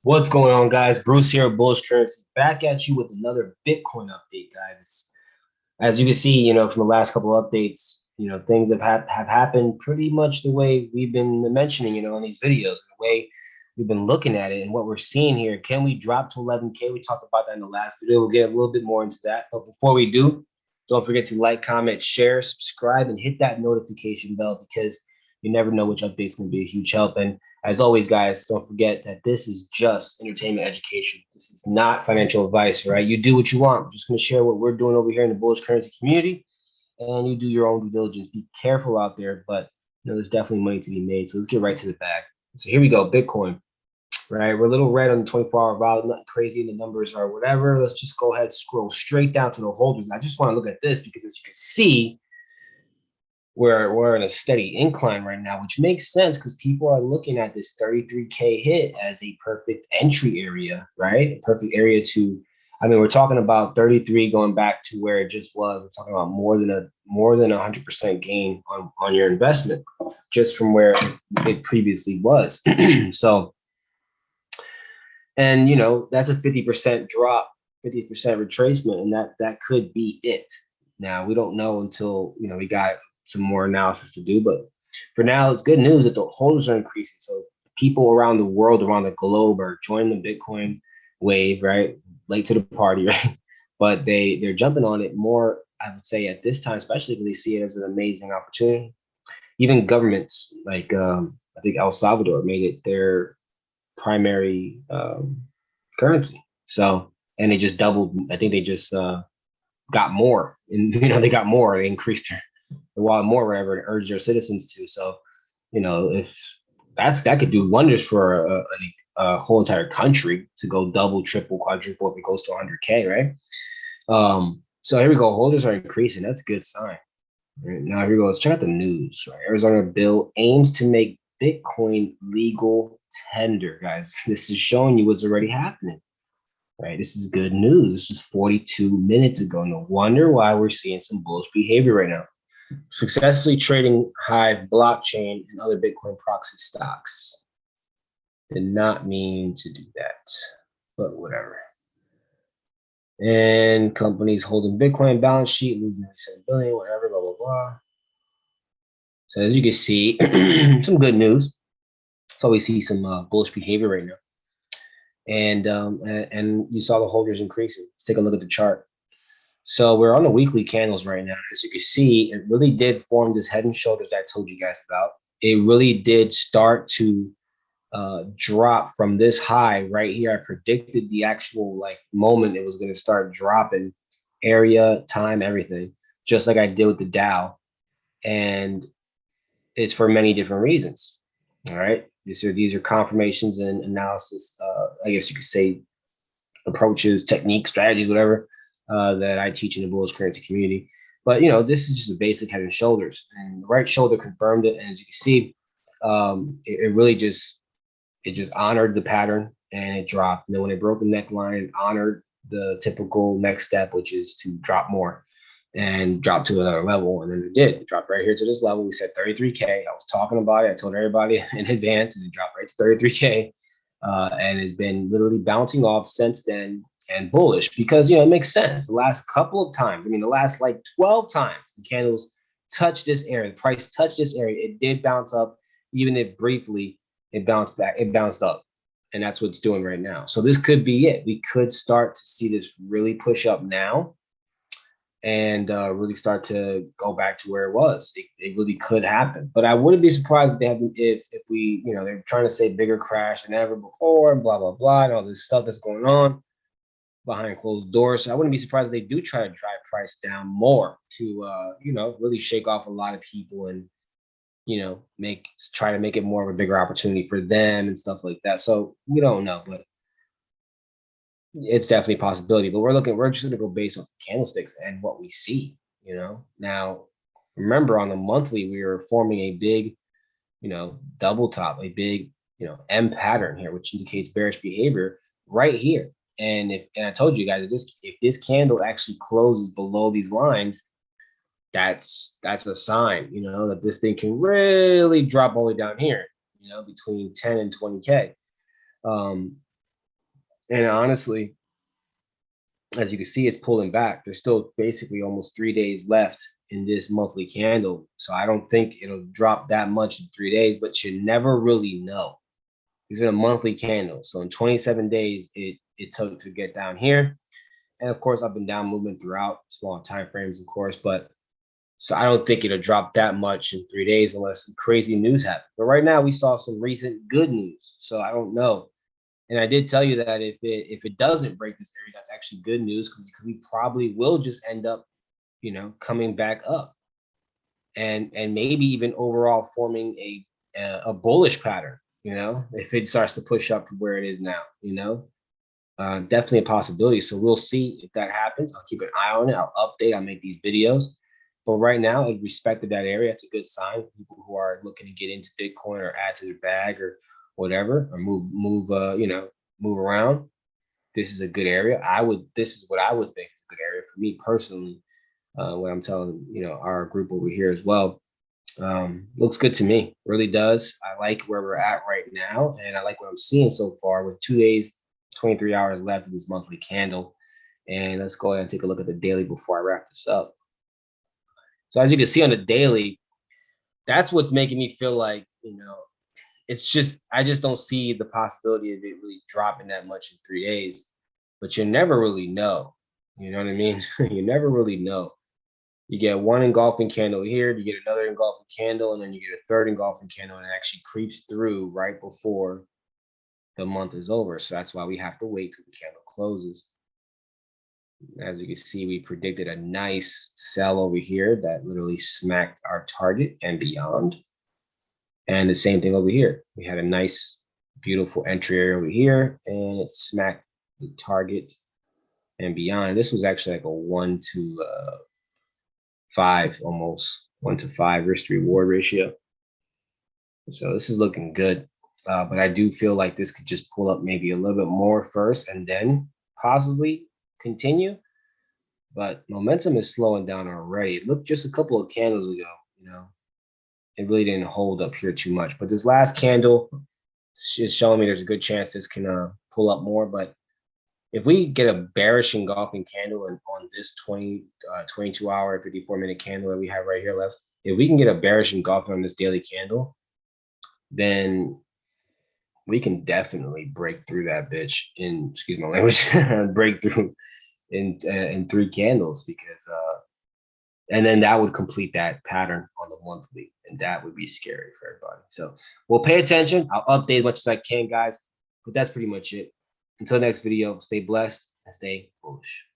What's going on, guys? Bruce here, Bullish Currency, back at you with another Bitcoin update, guys. As you can see, from the last couple of updates, things have happened pretty much the way we've been mentioning, in these videos, the way we've been looking at it and what we're seeing here. Can we drop to 11K? We talked about that in the last video. We'll get a little bit more into that. But before we do, don't forget to like, comment, share, subscribe, and hit that notification bell because you never know which update's going to be a huge help. And as always, guys, don't forget that this is just entertainment education. This is not financial advice, right? You do what you want. I'm just going to share what we're doing over here in the bullish currency community, and you do your own due diligence. Be careful out there, but there's definitely money to be made. So let's get right to the bag. So here we go, Bitcoin, right? We're a little red on the 24-hour vol, not crazy. The numbers are whatever. Let's just go ahead and scroll straight down to the holders. I just want to look at this because as you can see, we're in a steady incline right now, which makes sense because people are looking at this 33K hit as a perfect entry area, right? A perfect area to, we're talking about 33 going back to where it just was. We're talking about more than 100% gain on your investment just from where it previously was. So, and that's a 50% drop, 50% retracement, and that could be it. Now we don't know until we got some more analysis to do, but for now, it's good news that the holders are increasing. So people around the world, around the globe, are joining the Bitcoin wave, right? Late to the party, right? But they're jumping on it more, I would say, at this time, especially because they see it as an amazing opportunity. Even governments like I think El Salvador made it their primary currency. So, and they just doubled. I think they just got more, and they got more. They increased their wallet more, wherever, and urged their citizens to. So, if that could do wonders for a whole entire country to go double, triple, quadruple if it goes to 100K, right? So here we go. Holders are increasing. That's a good sign. Right, now here we go. Let's check out the news. Right? Arizona bill aims to make Bitcoin legal tender, guys. This is showing you what's already happening. Right, this is good news. This is 42 minutes ago. No wonder why we're seeing some bullish behavior right now. Successfully trading Hive blockchain and other Bitcoin proxy stocks. Did not mean to do that, but whatever. And companies holding Bitcoin balance sheet losing 97 billion, whatever, blah, blah, blah. So as you can see, some good news. So we see some bullish behavior right now. And you saw the holders increasing. Let's take a look at the chart. So we're on the weekly candles right now. As you can see, it really did form this head and shoulders that I told you guys about. It really did start to drop from this high right here. I predicted the actual moment it was going to start dropping, area, time, everything, just like I did with the Dow. And it's for many different reasons. All right. These are confirmations and analysis, I guess you could say, approaches, techniques, strategies, whatever, that I teach in the bullish currency community. But this is just a basic head and shoulders, and the right shoulder confirmed it. And as you can see, it really just honored the pattern and it dropped. And then when it broke the neckline, it honored the typical next step, which is to drop more and drop to another level. And then it did. It dropped right here to this level. We said 33K. I was talking about it. I told everybody in advance, and it dropped right to 33K. And has been literally bouncing off since then and bullish because, it makes sense. The last couple of times, the last 12 times the candles touched this area, the price touched this area, it did bounce up, even if briefly it bounced back, it bounced up. And that's what it's doing right now. So this could be it. We could start to see this really push up now and really start to go back to where it was. It really could happen. But I wouldn't be surprised if we, they're trying to say bigger crash than ever before, and blah, blah, blah, and all this stuff that's going on behind closed doors. So I wouldn't be surprised if they do try to drive price down more to, really shake off a lot of people and, try to make it more of a bigger opportunity for them and stuff like that. So we don't know, but it's definitely a possibility. But we're just going to go based off candlesticks and what we see, Now, remember, on the monthly, we were forming a big, double top, a big, M pattern here, which indicates bearish behavior right here. And I told you guys, if this candle actually closes below these lines, that's a sign, that this thing can really drop all the way down here, between 10 and 20K. And honestly, as you can see, it's pulling back. There's still basically almost 3 days left in this monthly candle. So I don't think it'll drop that much in 3 days, but you never really know. These are a monthly candle. So in 27 days, it took to get down here. And of course, up and down movement throughout small time frames, of course. But so I don't think it'll drop that much in 3 days unless some crazy news happens. But right now, we saw some recent good news. So I don't know. And I did tell you that if it doesn't break this area, that's actually good news because we probably will just end up, coming back up and maybe even overall forming a bullish pattern. If it starts to push up from where it is now. Definitely a possibility. So we'll see if that happens. I'll keep an eye on it. I'll update. I'll make these videos. But right now, in respect to that area, it's a good sign for people who are looking to get into Bitcoin or add to their bag or whatever, or move around. This is a good area. This is what I would think is a good area for me personally. What I'm telling, our group over here as well. Looks good to me. Really does. I like where we're at right now, and I like what I'm seeing so far with 2 days, 23 hours left of this monthly candle. And let's go ahead and take a look at the daily before I wrap this up. So as you can see on the daily, that's what's making me feel like, I just don't see the possibility of it really dropping that much in 3 days. But you never really know. You know what I mean? You never really know. You get one engulfing candle here, you get another engulfing candle, and then you get a third engulfing candle, and it actually creeps through right before the month is over. So that's why we have to wait till the candle closes. As you can see, we predicted a nice sell over here that literally smacked our target and beyond. And the same thing over here. We had a nice, beautiful entry area over here, and it smacked the target and beyond. This was actually like a 1-to-5, almost 1-to-5 risk to reward ratio. So this is looking good. But I do feel like this could just pull up maybe a little bit more first and then possibly continue. But momentum is slowing down already. Look, just a couple of candles ago, it really didn't hold up here too much. But this last candle is showing me there's a good chance this can pull up more. But if we get a bearish engulfing candle on this 22-hour, 54-minute candle that we have right here left, if we can get a bearish engulfing on this daily candle, then we can definitely break through that bitch excuse my language, break through in 3 candles because and then that would complete that pattern on the monthly, and that would be scary for everybody. So we'll pay attention. I'll update as much as I can, guys, but that's pretty much it. Until next video, stay blessed and stay bullish.